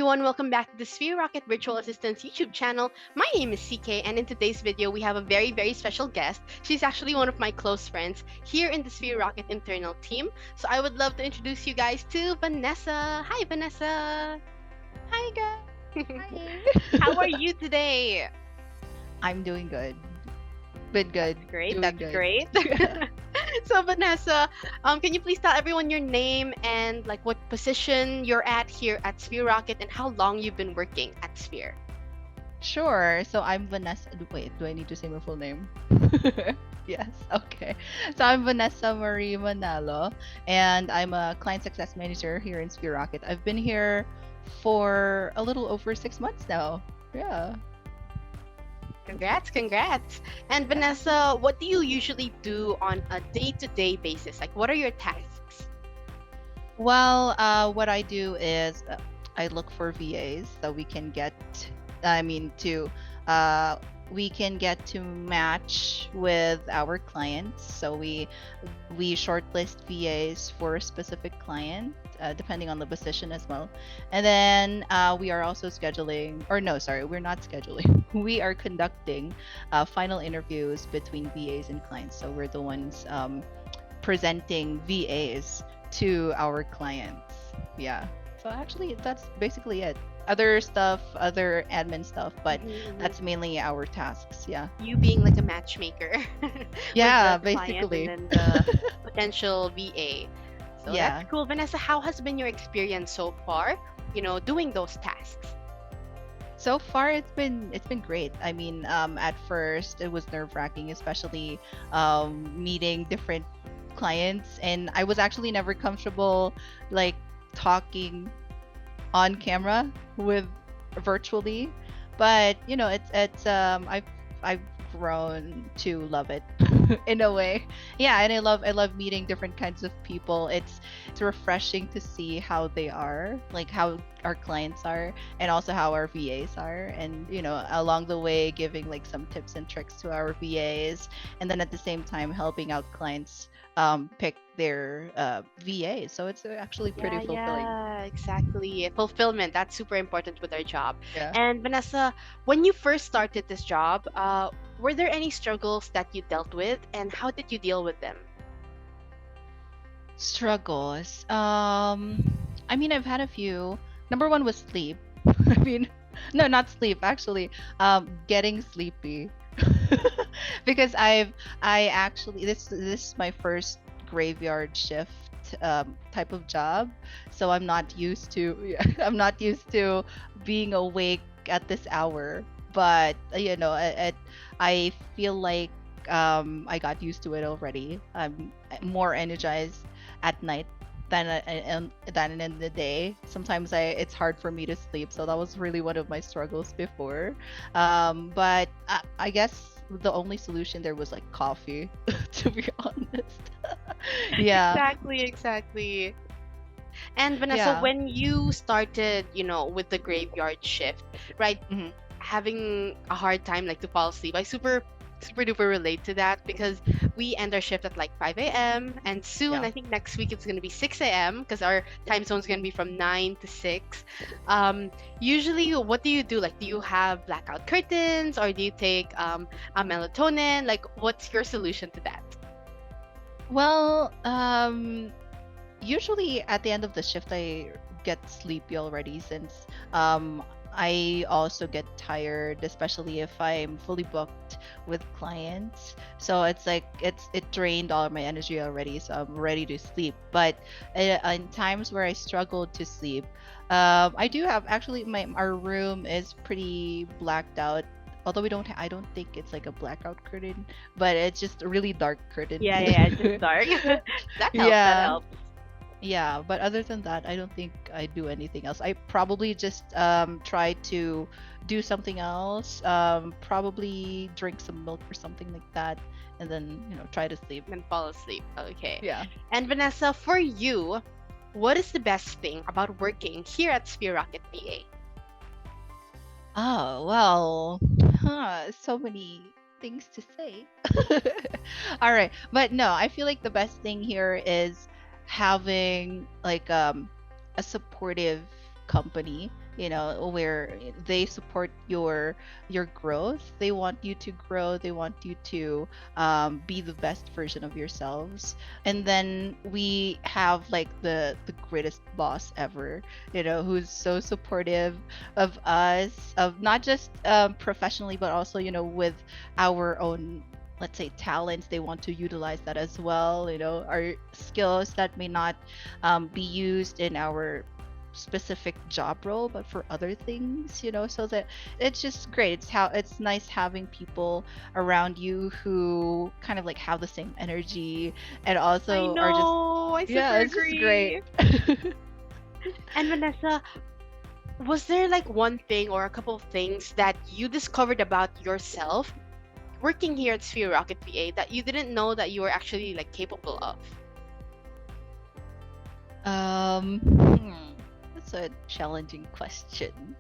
everyone, welcome back to the Sphere Rocket Virtual Assistants YouTube channel. My name is CK, and in today's video, we have a very special guest. She's actually one of my close friends here in the Sphere Rocket internal team. So I would love to introduce you guys to Vanessa. Hi, Vanessa. Hi guys. How are Hi. you today? I'm doing good. Been good. That's great. Doing That's good. great. So Vanessa, can you please tell everyone your name and like what position you're at here at Sphere Rocket and how long you've been working at Sphere? Sure. So I'm Vanessa. Wait, do I need to say my full name? Yes. Okay. So I'm Vanessa Marie Manalo, and I'm a client success manager here in Sphere Rocket. I've been here for a little over 6 months now. Yeah. Congrats. And Yeah. Vanessa, what do you usually do on a day-to-day basis? Like, what are your tasks? Well, what I do is I look for VAs that we can get. I mean, to uh, we can get to match with our clients. So we shortlist VAs for a specific client, depending on the position as well. And then we are also scheduling, or no, sorry, we're not scheduling. We are conducting final interviews between VAs and clients. So we're the ones presenting VAs to our clients. Yeah. So actually, that's basically it. Other stuff, other admin stuff, but Mhm. that's mainly our tasks. Yeah. You being like a matchmaker with Yeah, the client and basically. then the potential VA. So that's Yeah. cool. Vanessa, how has been your experience so far, doing those tasks? So far, it's been great. I mean, at first it was nerve-wracking, especially meeting different clients, and I was actually never comfortable like talking on camera with virtually, but I've grown to love it in a way. Yeah, and I love meeting different kinds of people. It's refreshing to see how they are, like how our clients are, and also how our VAs are, and along the way giving like some tips and tricks to our VAs, and then at the same time helping out clients pick their VA. So it's actually pretty fulfilling. Yeah, exactly. Fulfillment, that's super important with our job. Yeah. And Vanessa, when you first started this job, were there any struggles that you dealt with and how did you deal with them? Struggles. I mean, I've had a few. Number one was sleep. I mean, no, not sleep, actually. Getting sleepy. Because I actually this is my first graveyard shift type of job, so I'm not used to I'm not used to being awake at this hour. But I feel like I got used to it already. I'm more energized at night than in the day. Sometimes it's hard for me to sleep, so that was really one of my struggles before. But I guess the only solution there was like coffee, to be honest. Yeah, Exactly. And Vanessa, yeah. when you started, with the graveyard shift, right, Hmm. having a hard time like to fall asleep, I super duper relate to that because we end our shift at like 5 a.m. and soon Yeah. I think next week it's gonna be 6 a.m. because our time zone's gonna be from 9 to 6. Usually, what do you do? Like, do you have blackout curtains or do you take a melatonin? Like, what's your solution to that? Well, usually at the end of the shift I get sleepy already, since I also get tired, especially if I'm fully booked with clients. So it's like it drained all of my energy already, so I'm ready to sleep. But in times where I struggle to sleep, I do have, actually, my our room is pretty blacked out. Although I don't think it's like a blackout curtain, but it's just a really dark curtain. Yeah, it's just dark. That helps. That Yeah, helps. yeah, but other than that, I don't think I do anything else. I probably just try to do something else, probably drink some milk or something like that, and then try to sleep. And fall asleep. Okay. Yeah. And Vanessa, for you, what is the best thing about working here at Sphere Rocket VA? Oh, well, so many things to say. All right, but no, I feel like the best thing here is having like a supportive company where they support your growth. They want you to grow. They want you to be the best version of yourselves. And then we have like the greatest boss ever, who's so supportive of us, of not just professionally, but also with our own, let's say, talents. They want to utilize that as well, our skills that may not be used in our specific job role, but for other things, so that it's just great. It's nice having people around you who kind of like have the same energy and I also are just, know. I super yeah, it's just great. agree. And Vanessa, was there like one thing or a couple of things that you discovered about yourself working here at Sphere Rocket VA that you didn't know that you were actually like capable of? That's a challenging question.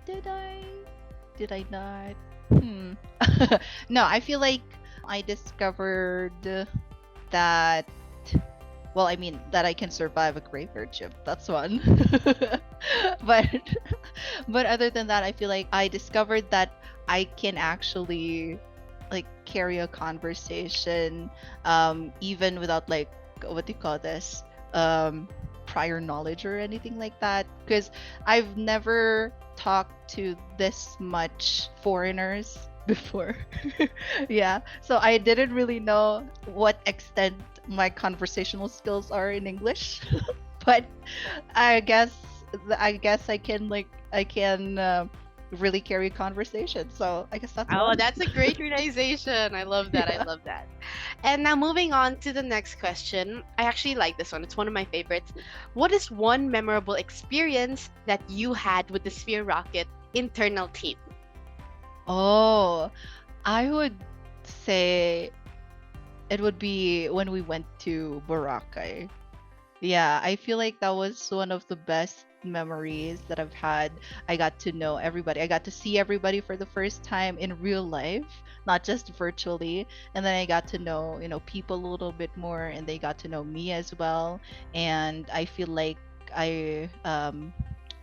Did I? Did I not? Hmm. No, I feel like I discovered that, well, I mean, that I can survive a graveyard shift. That's one. but but other than that, I feel like I discovered that I can actually like carry a conversation even without like, what do you call this? Um prior knowledge or anything like that, because I've never talked to this much foreigners before. Yeah, so I didn't really know what extent my conversational skills are in English. But I guess I can really carry a conversation. So I guess that's Oh, one. that's a great realization. I love that. I Yeah. love that. And now moving on to the next question. I actually like this one. It's one of my favorites. What is one memorable experience that you had with the Sphere Rocket internal team? Oh, I would say it would be when we went to Boracay. Yeah, I feel like that was one of the best memories that I've had. I got to know everybody. I got to see everybody for the first time in real life, not just virtually. And then I got to know, people a little bit more, and they got to know me as well. And I feel like I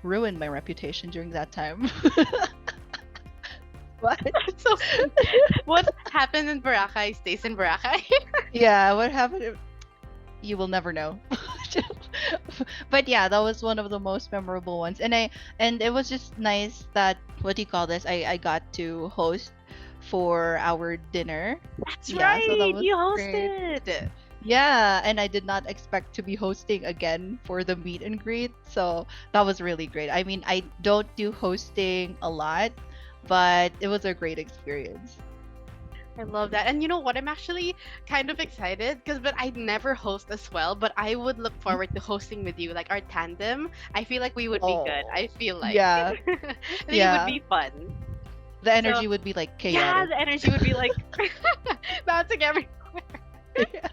ruined my reputation during that time. What? So, what happened in Boracay stays in Boracay. Yeah, what happened? You will never know. But yeah, that was one of the most memorable ones. And it was just nice that, what do you call this? I got to host for our dinner. That's Yeah, so that right. was You great. hosted. Yeah, and I did not expect to be hosting again for the meet and greet. So that was really great. I mean, I don't do hosting a lot, but it was a great experience. I love that. And you know what? I'm actually kind of excited because but I never host as well, but I would look forward to hosting with you, like our tandem. I feel like we would be good. Oh, I feel like yeah, I think it would yeah. be fun. The So energy would be like yeah, chaotic. the energy would be like bouncing everywhere. Yeah.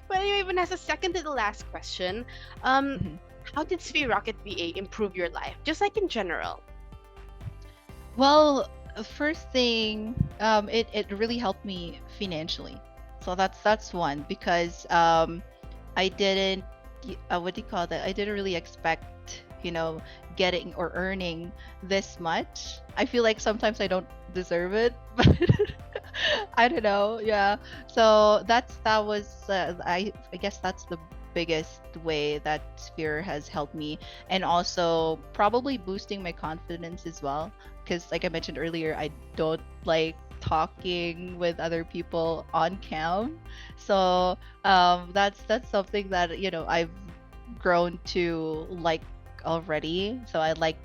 But anyway, Vanessa, second to the last question. Um, Mhm. how did Sphere Rocket VA improve your life? Just like in general. Well, first thing, it really helped me financially. So that's one because I didn't what do you call that? I didn't really expect, getting or earning this much. I feel like sometimes I don't deserve it, but I don't know. Yeah. So that was I guess that's the biggest way that Sphere has helped me, and also probably boosting my confidence as well, because like I mentioned earlier, I don't like talking with other people on cam. So that's something that I've grown to like already. So I like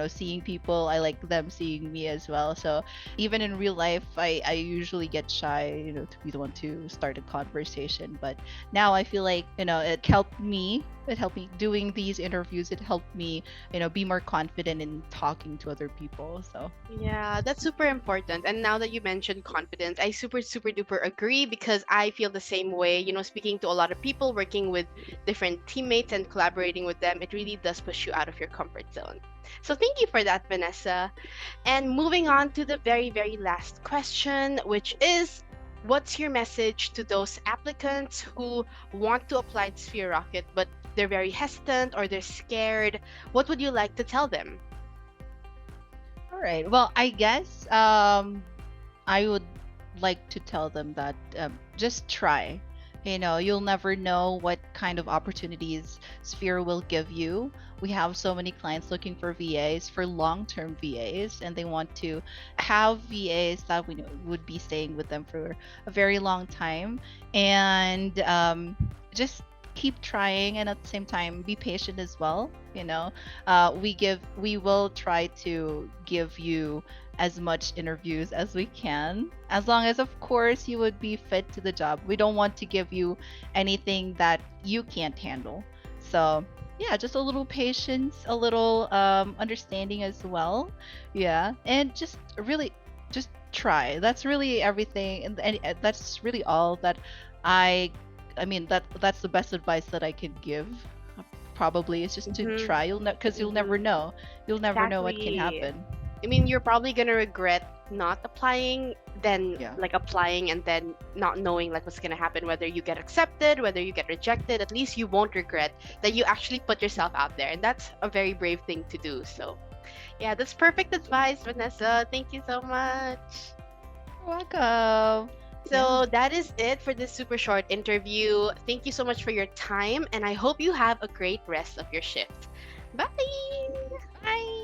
seeing people. I like them seeing me as well. So even in real life, I usually get shy, to be the one to start a conversation. But now I feel like it helped me doing these interviews. It helped me be more confident in talking to other people. So Yeah, that's super important. And now that you mentioned confidence, I super, super duper agree because I feel the same way. Speaking to a lot of people, working with different teammates and collaborating with them, it really does push you out of your comfort zone. So thank you for that, Vanessa. And moving on to the very, very last question, which is what's your message to those applicants who want to apply to Sphere Rocket, but they're very hesitant or they're scared? What would you like to tell them? All right. Well, I guess I would like to tell them that just try. You know, you'll never know what kind of opportunities Sphere will give you. We have so many clients looking for VAs, for long-term VAs, and they want to have VAs that we know would be staying with them for a very long time. And just keep trying, and at the same time, be patient as well. You know, we will try to give you as much interviews as we can, as long as of course you would be fit to the job. We don't want to give you anything that you can't handle. So yeah, just a little patience, a little understanding as well. Yeah, and just really just try. That's really everything, and that's really all that i I mean, that's the best advice that I could give. Probably is just to Mm-hmm. try. Because you'll never Mm-hmm. know. You'll never know what can Exactly. happen. I mean, you're probably gonna regret not applying than Yeah. like applying and then not knowing like what's gonna happen, whether you get accepted, whether you get rejected. At least you won't regret that you actually put yourself out there, and that's a very brave thing to do. So, yeah, that's perfect advice, Vanessa. Thank you so much. You're welcome. Yeah. So that is it for this super short interview. Thank you so much for your time, and I hope you have a great rest of your shift. Bye. Bye.